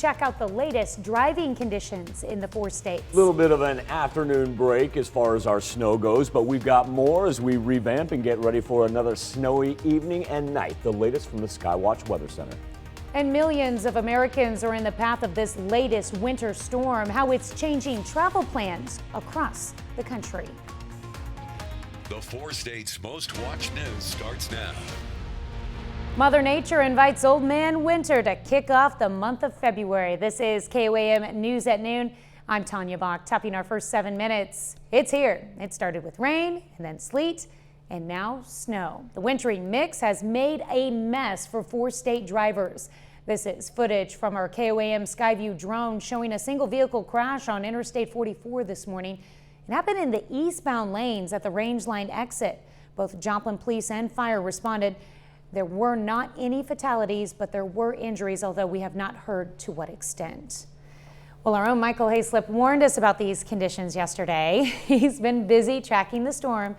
Check out the latest driving conditions in the 4 states. A little bit of an afternoon break as far as our snow goes, but we've got more as we revamp and get ready for another snowy evening and night. The latest from the Skywatch Weather Center. And millions of Americans are in the path of this latest winter storm, how it's changing travel plans across the country. The 4 states' most watched news starts now. Mother Nature invites Old Man Winter to kick off the month of February. This is KOAM News at Noon. I'm Tanya Bach, topping our first 7 minutes. It's here. It started with rain and then sleet and now snow. The wintry mix has made a mess for 4 state drivers. This is footage from our KOAM Skyview drone showing a single vehicle crash on Interstate 44 this morning. It happened in the eastbound lanes at the Range Line exit. Both Joplin police and fire responded. There were not any fatalities, but there were injuries, although we have not heard to what extent. Well, our own Michael Hayslip warned us about these conditions yesterday. He's been busy tracking the storm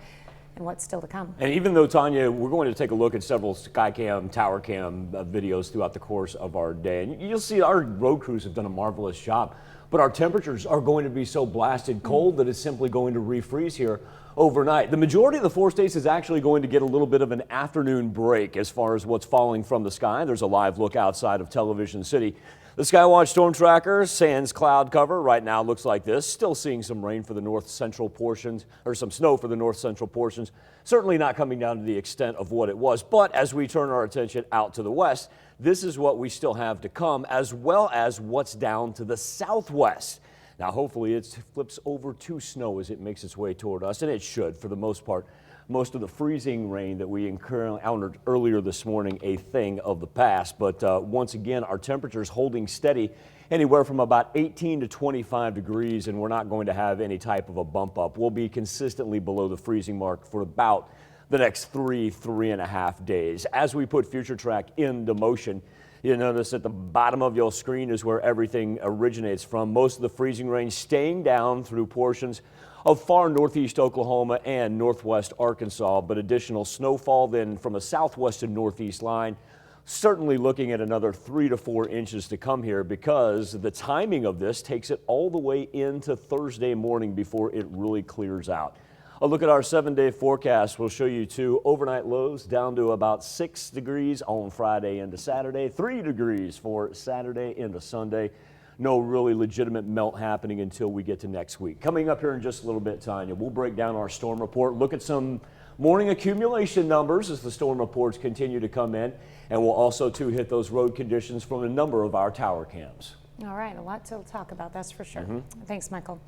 and what's still to come. And even though, Tanya, we're going to take a look at several Skycam, Tower Cam videos throughout the course of our day, and you'll see our road crews have done a marvelous job, but our temperatures are going to be so blasted cold that it's simply going to refreeze here overnight. The majority of the 4 states is actually going to get a little bit of an afternoon break as far as what's falling from the sky. There's a live look outside of Television City. The Skywatch Storm Tracker sans cloud cover right now looks like this. Still seeing some rain for the north central portions, or some snow for the north central portions. Certainly not coming down to the extent of what it was. But as we turn our attention out to the west, this is what we still have to come, as well as what's down to the southwest. Now, hopefully it flips over to snow as it makes its way toward us, and it should for the most part. Most of the freezing rain that we encountered earlier this morning, a thing of the past. But once again, our temperatures holding steady anywhere from about 18 to 25 degrees, and we're not going to have any type of a bump up. We'll be consistently below the freezing mark for about the next 3.5 days. As we put Future Track into motion, you notice at the bottom of your screen is where everything originates from. Most of the freezing rain staying down through portions of far northeast Oklahoma and northwest Arkansas, but additional snowfall then from a southwest and northeast line. Certainly looking at another 3 to 4 inches to come here, because the timing of this takes it all the way into Thursday morning before it really clears out. A look at our 7-day forecast will show you 2 overnight lows down to about 6 degrees on Friday into Saturday, 3 degrees for Saturday into Sunday. No really legitimate melt happening until we get to next week. Coming up here in just a little bit, Tanya, we'll break down our storm report, look at some morning accumulation numbers as the storm reports continue to come in, and we'll also too hit those road conditions from a number of our tower cams. All right, a lot to talk about, that's for sure. Thanks, Michael.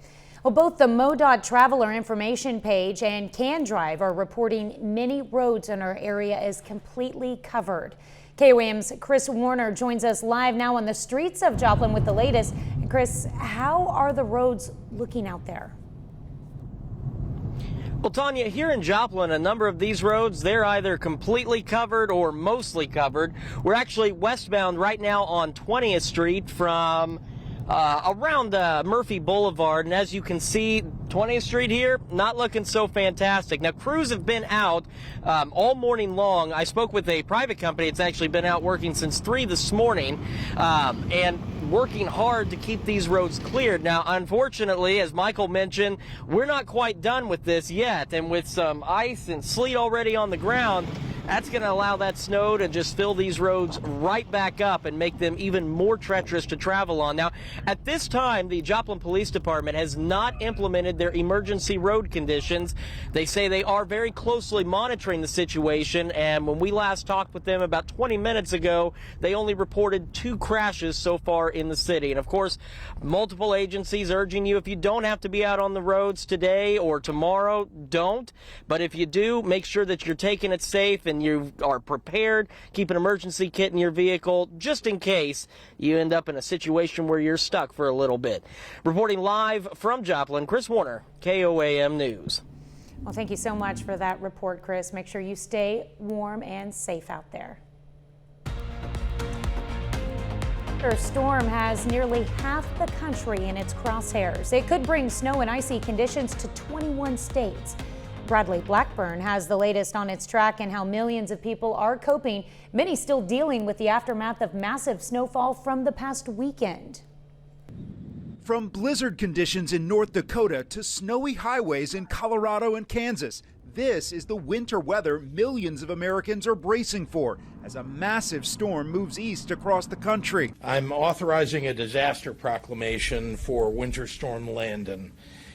Well, both the MoDOT Traveler Information page and CanDrive are reporting many roads in our area is completely covered. KOAM's Chris Warner joins us live now on the streets of Joplin with the latest. And Chris, how are the roads looking out there? Well, Tanya, here in Joplin, a number of these roads, they're either completely covered or mostly covered. We're actually westbound right now on 20th Street from around Murphy Boulevard, and as you can see, 20th Street here, not looking so fantastic. Now, crews have been out all morning long. I spoke with a private company. It's actually been out working since 3 this morning, and working hard to keep these roads cleared. Now, unfortunately, as Michael mentioned, we're not quite done with this yet, and with some ice and sleet already on the ground, that's going to allow that snow to just fill these roads right back up and make them even more treacherous to travel on. Now, at this time, the Joplin Police Department has not implemented their emergency road conditions. They say they are very closely monitoring the situation, and when we last talked with them about 20 minutes ago, they only reported 2 crashes so far in the city. And of course, multiple agencies urging you, if you don't have to be out on the roads today or tomorrow, don't. But if you do, make sure that you're taking it safe and you are prepared. Keep an emergency kit in your vehicle just in case you end up in a situation where you're stuck for a little bit. Reporting live from Joplin, Chris Warner, KOAM News. Well, thank you so much for that report, Chris. Make sure you stay warm and safe out there. The storm has nearly half the country in its crosshairs. It could bring snow and icy conditions to 21 states. Bradley Blackburn has the latest on its track and how millions of people are coping, many still dealing with the aftermath of massive snowfall from the past weekend. From blizzard conditions in North Dakota to snowy highways in Colorado and Kansas, this is the winter weather millions of Americans are bracing for as a massive storm moves east across the country. I'm authorizing a disaster proclamation for Winter Storm Landon,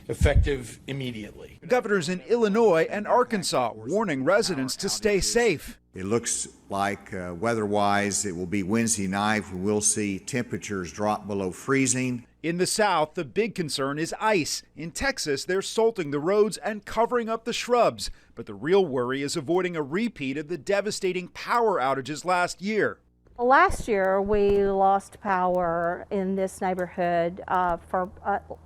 effective immediately. Governors in Illinois and Arkansas warning residents to stay safe. It looks like weather-wise it will be Wednesday night. We will see temperatures drop below freezing. In the south, the big concern is ice. In Texas, they're salting the roads and covering up the shrubs. But the real worry is avoiding a repeat of the devastating power outages last year. Last year, we lost power in this neighborhood for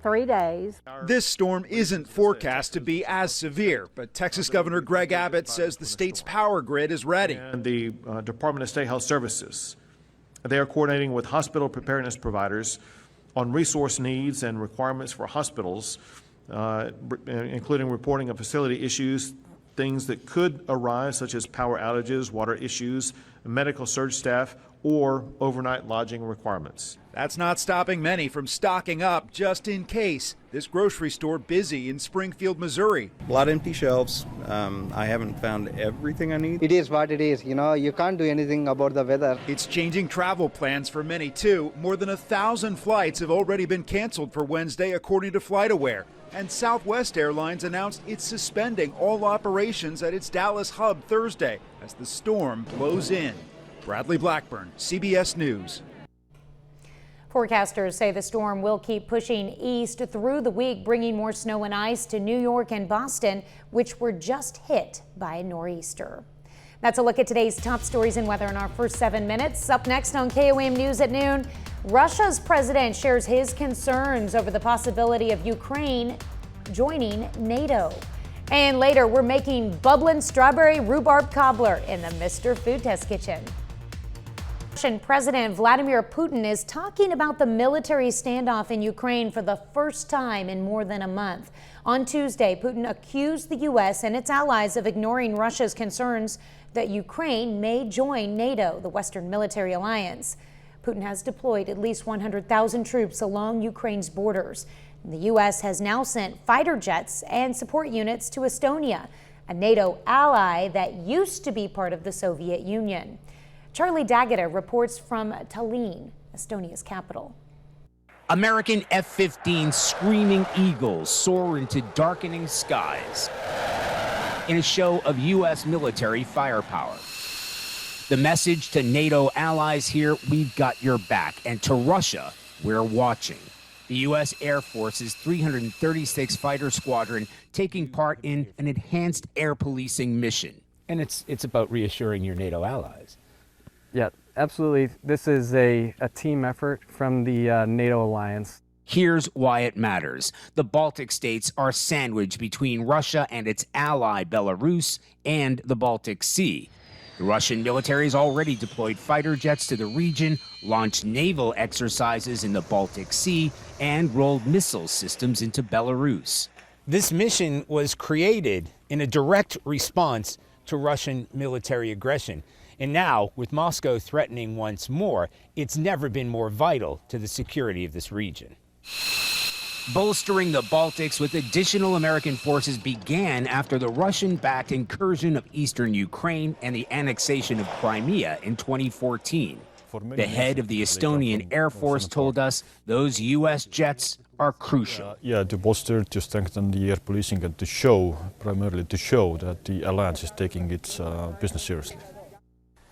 3 days. This storm isn't forecast to be as severe, but Texas Governor Greg Abbott says the state's power grid is ready. And the Department of State Health Services, they are coordinating with hospital preparedness providers on resource needs and requirements for hospitals, including reporting of facility issues, things that could arise, such as power outages, water issues, medical surge staff, or overnight lodging requirements. That's not stopping many from stocking up just in case. This grocery store busy in Springfield, Missouri. A lot of empty shelves. I haven't found everything I need. It is what it is. You know, you can't do anything about the weather. It's changing travel plans for many too. More than 1,000 flights have already been canceled for Wednesday, according to FlightAware. And Southwest Airlines announced it's suspending all operations at its Dallas hub Thursday as the storm blows in. Bradley Blackburn, CBS News. Forecasters say the storm will keep pushing east through the week, bringing more snow and ice to New York and Boston, which were just hit by a nor'easter. That's a look at today's top stories and weather in our first 7 minutes. Up next on KOAM News at noon, Russia's president shares his concerns over the possibility of Ukraine joining NATO. And later, we're making bubbling strawberry rhubarb cobbler in the Mr. Food Test Kitchen. Russian President Vladimir Putin is talking about the military standoff in Ukraine for the first time in more than a month. On Tuesday, Putin accused the U.S. and its allies of ignoring Russia's concerns that Ukraine may join NATO, the Western military alliance. Putin has deployed at least 100,000 troops along Ukraine's borders. The U.S. has now sent fighter jets and support units to Estonia, a NATO ally that used to be part of the Soviet Union. Charlie Daggett reports from Tallinn, Estonia's capital. American F-15 Screaming Eagles soar into darkening skies in a show of U.S. military firepower. The message to NATO allies here, we've got your back, and to Russia, we're watching. The U.S. Air Force's 336th Fighter Squadron taking part in an enhanced air policing mission. And it's about reassuring your NATO allies. Yeah, absolutely. This is a team effort from the NATO alliance. Here's why it matters. The Baltic states are sandwiched between Russia and its ally Belarus and the Baltic Sea. The Russian military has already deployed fighter jets to the region, launched naval exercises in the Baltic Sea, and rolled missile systems into Belarus. This mission was created in a direct response to Russian military aggression. And now, with Moscow threatening once more, it's never been more vital to the security of this region. Bolstering the Baltics with additional American forces began after the Russian-backed incursion of eastern Ukraine and the annexation of Crimea in 2014. The head of the Estonian Air Force told us those U.S. jets are crucial. To bolster, to strengthen the air policing and to show, primarily to show that the alliance is taking its business seriously.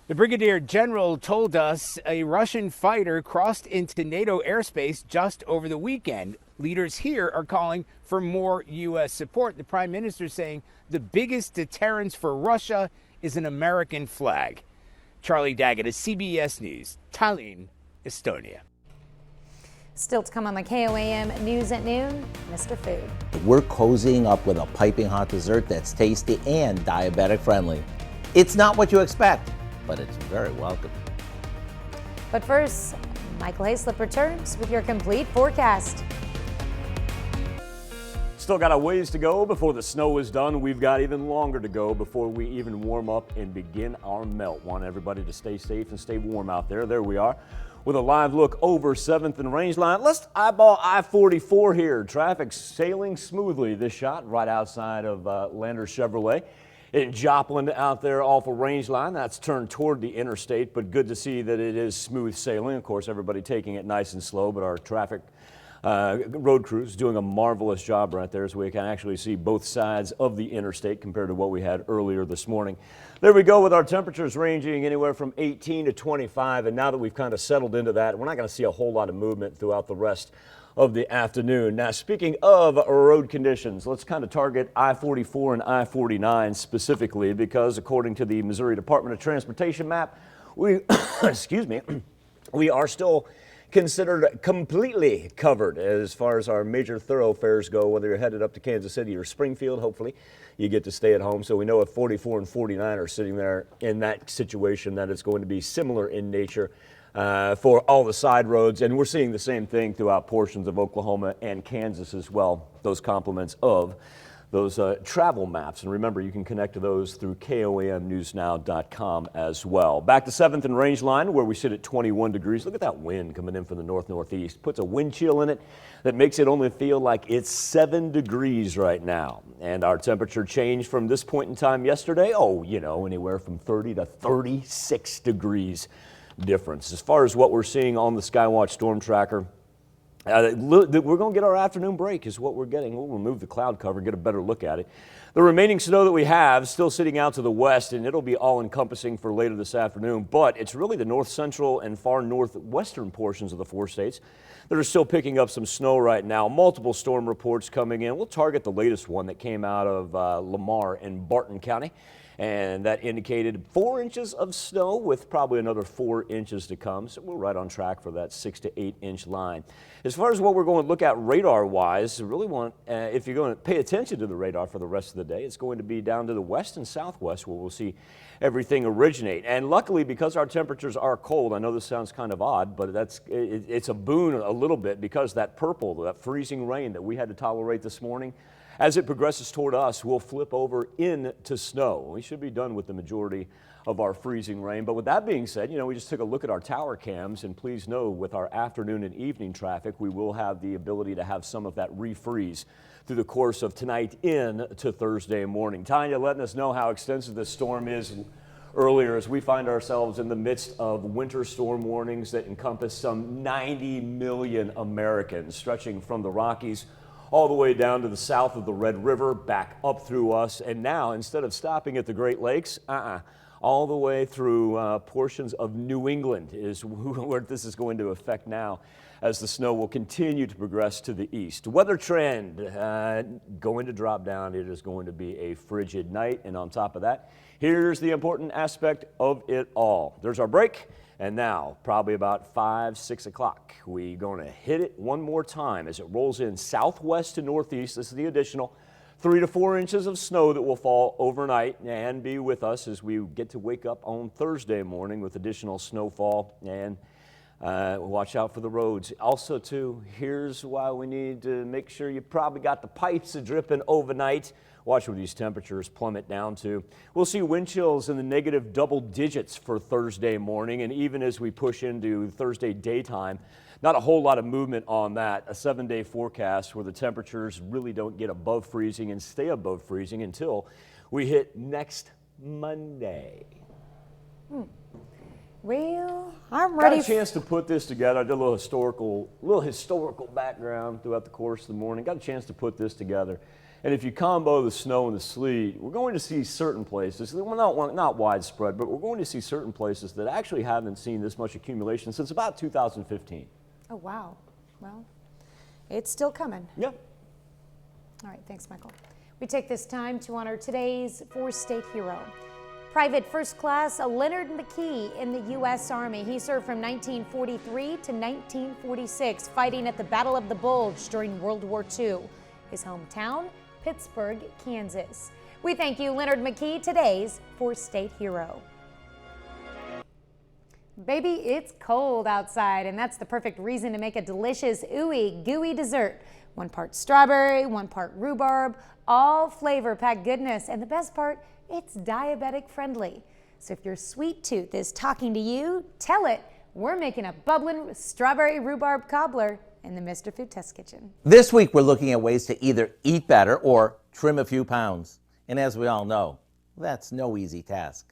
The Brigadier General told us a Russian fighter crossed into NATO airspace just over the weekend. Leaders here are calling for more U.S. support. The Prime Minister saying the biggest deterrence for Russia is an American flag. Charlie Daggett of CBS News, Tallinn, Estonia. Still to come on the KOAM News at noon, Mr. Food. We're cozying up with a piping hot dessert that's tasty and diabetic friendly. It's not what you expect, but it's very welcome. But first, Michael Hayslip returns with your complete forecast. Still got a ways to go before the snow is done. We've got even longer to go before we even warm up and begin our melt. Want everybody to stay safe and stay warm out there. There we are with a live look over 7th and Rangeline. Let's eyeball I-44 here. Traffic sailing smoothly. This shot right outside of Lander Chevrolet in Joplin out there off of Rangeline. That's turned toward the interstate, but good to see that it is smooth sailing. Of course, everybody taking it nice and slow, but our traffic road crews doing a marvelous job right there, so we can actually see both sides of the interstate compared to what we had earlier this morning. There we go with our temperatures ranging anywhere from 18 to 25, and now that we've kind of settled into that, we're not going to see a whole lot of movement throughout the rest of the afternoon. Now, speaking of road conditions, let's kind of target I-44 and I-49 specifically, because according to the Missouri Department of Transportation map, we excuse me, we are still considered completely covered as far as our major thoroughfares go, whether you're headed up to Kansas City or Springfield. Hopefully you get to stay at home. So we know if 44 and 49 are sitting there in that situation, that it's going to be similar in nature for all the side roads. And we're seeing the same thing throughout portions of Oklahoma and Kansas as well. Those compliments of those travel maps. And remember, you can connect to those through KOAMnewsnow.com as well. Back to 7th and Rangeline, where we sit at 21 degrees. Look at that wind coming in from the north-northeast. Puts a wind chill in it that makes it only feel like it's 7 degrees right now. And our temperature changed from this point in time yesterday, anywhere from 30 to 36 degrees difference. As far as what we're seeing on the Skywatch Storm Tracker, we're going to get our afternoon break is what we're getting. We'll remove the cloud cover and get a better look at it. The remaining snow that we have still sitting out to the west, and it'll be all-encompassing for later this afternoon, but it's really the north-central and far northwestern portions of the 4 states that are still picking up some snow right now. Multiple storm reports coming in. We'll target the latest one that came out of Lamar in Barton County, and that indicated 4 inches of snow with probably another 4 inches to come. So we're right on track for that 6 to 8 inch line. As far as what we're going to look at radar-wise, really want, if you're going to pay attention to the radar for the rest of the day, it's going to be down to the west and southwest where we'll see everything originate. And luckily, because our temperatures are cold, I know this sounds kind of odd, but it's a boon a little bit, because that purple, that freezing rain that we had to tolerate this morning, as it progresses toward us, we'll flip over into snow. We should be done with the majority of our freezing rain. But with that being said, we just took a look at our tower cams, and please know with our afternoon and evening traffic, we will have the ability to have some of that refreeze through the course of tonight into Thursday morning. Tanya letting us know how extensive this storm is earlier, as we find ourselves in the midst of winter storm warnings that encompass some 90 million Americans, stretching from the Rockies all the way down to the south of the Red River, back up through us, and now instead of stopping at the Great Lakes, all the way through portions of New England is where this is going to affect now, as the snow will continue to progress to the east. Weather trend going to drop down. It is going to be a frigid night, and on top of that, here's the important aspect of it all. There's our break. And now, probably about 5, 6 o'clock, we're going to hit it one more time as it rolls in southwest to northeast. This is the additional 3 to 4 inches of snow that will fall overnight and be with us as we get to wake up on Thursday morning with additional snowfall. And watch out for the roads. Also, too, here's why we need to make sure you probably got the pipes dripping overnight. Watch where these temperatures plummet down to. We'll see wind chills in the negative double digits for Thursday morning, and even as we push into Thursday daytime, not a whole lot of movement on that. A 7-day forecast where the temperatures really don't get above freezing and stay above freezing until we hit next Monday. Well, I'm ready. Got a chance to put this together. I did a little historical background throughout the course of the morning. Got a chance to put this together. And if you combo the snow and the sleet, we're going to see certain places, well, not widespread, but we're going to see certain places that actually haven't seen this much accumulation since about 2015. Oh, wow. Well, it's still coming. Yep. All right, thanks, Michael. We take this time to honor today's 4-state hero. Private First Class Leonard McKee in the U.S. Army. He served from 1943 to 1946, fighting at the Battle of the Bulge during World War II. His hometown, Pittsburgh, Kansas. We thank you, Leonard McKee, today's 4-state hero. Baby, it's cold outside, and that's the perfect reason to make a delicious, ooey, gooey dessert. 1 part strawberry, 1 part rhubarb, all flavor-packed goodness. And the best part, it's diabetic friendly. So if your sweet tooth is talking to you, tell it. We're making a bubbling strawberry rhubarb cobbler in the Mr. Food Test Kitchen. This week, we're looking at ways to either eat better or trim a few pounds. And as we all know, that's no easy task.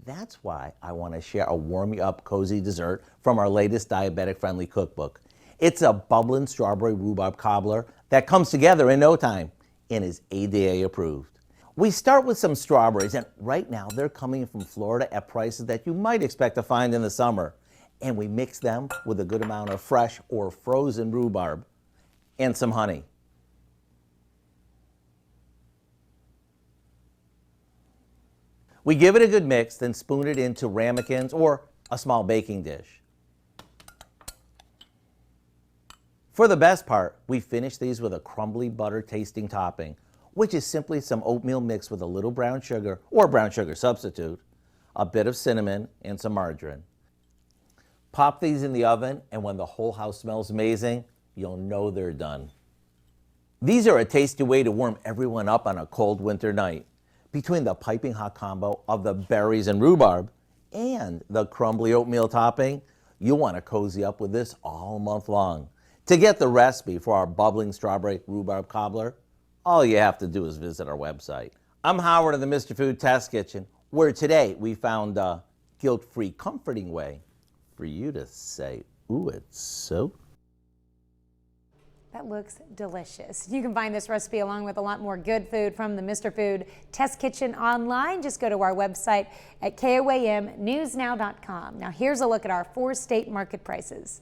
That's why I want to share a warm-you-up cozy dessert from our latest diabetic-friendly cookbook. It's a bubbling strawberry rhubarb cobbler that comes together in no time and is ADA approved. We start with some strawberries, and right now they're coming from Florida at prices that you might expect to find in the summer. And we mix them with a good amount of fresh or frozen rhubarb and some honey. We give it a good mix, then spoon it into ramekins or a small baking dish. For the best part, we finish these with a crumbly butter tasting topping, which is simply some oatmeal mixed with a little brown sugar or brown sugar substitute, a bit of cinnamon, and some margarine. Pop these in the oven, and when the whole house smells amazing, you'll know they're done. These are a tasty way to warm everyone up on a cold winter night. Between the piping hot combo of the berries and rhubarb and the crumbly oatmeal topping, you'll want to cozy up with this all month long. To get the recipe for our bubbling strawberry rhubarb cobbler, all you have to do is visit our website. I'm Howard of the Mr. Food Test Kitchen, where today we found a guilt-free, comforting way for you to say, ooh, it's so. That looks delicious. You can find this recipe along with a lot more good food from the Mr. Food Test Kitchen online. Just go to our website at KOAMnewsnow.com. Now here's a look at our 4-state market prices.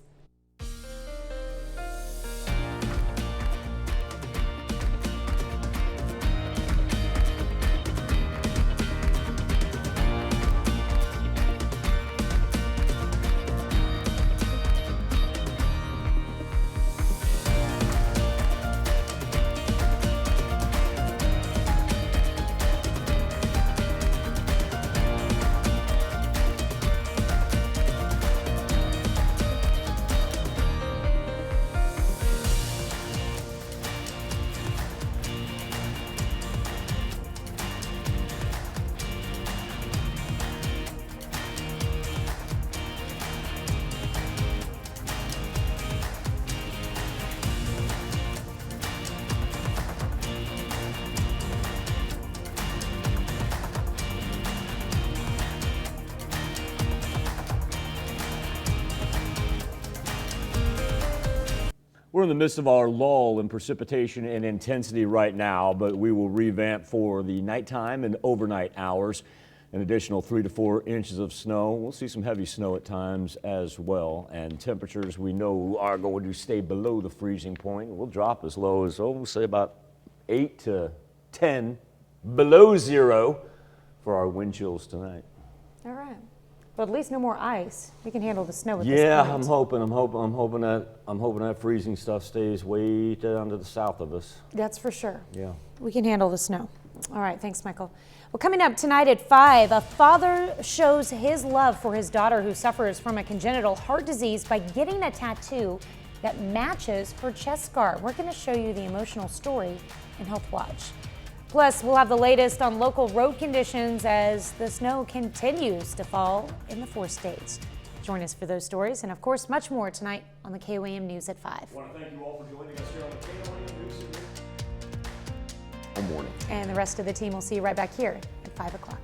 We're in the midst of our lull in precipitation and intensity right now, but we will revamp for the nighttime and overnight hours. An additional 3 to 4 inches of snow. We'll see some heavy snow at times as well. And temperatures we know are going to stay below the freezing point. We'll drop as low as, we'll say about 8 to 10 below zero for our wind chills tonight. All right. But at least no more ice. We can handle the snow at this Yeah, point. I'm hoping that freezing stuff stays way down to the south of us. That's for sure. Yeah. We can handle the snow. All right, thanks, Michael. Well, coming up tonight at 5, a father shows his love for his daughter who suffers from a congenital heart disease by getting a tattoo that matches her chest scar. We're going to show you the emotional story in Health Watch. Plus, we'll have the latest on local road conditions as the snow continues to fall in the 4 states. Join us for those stories and, of course, much more tonight on the KOAM News at 5. I want to thank you all for joining us here on the KOAM News. Good morning. And the rest of the team will see you right back here at 5 o'clock.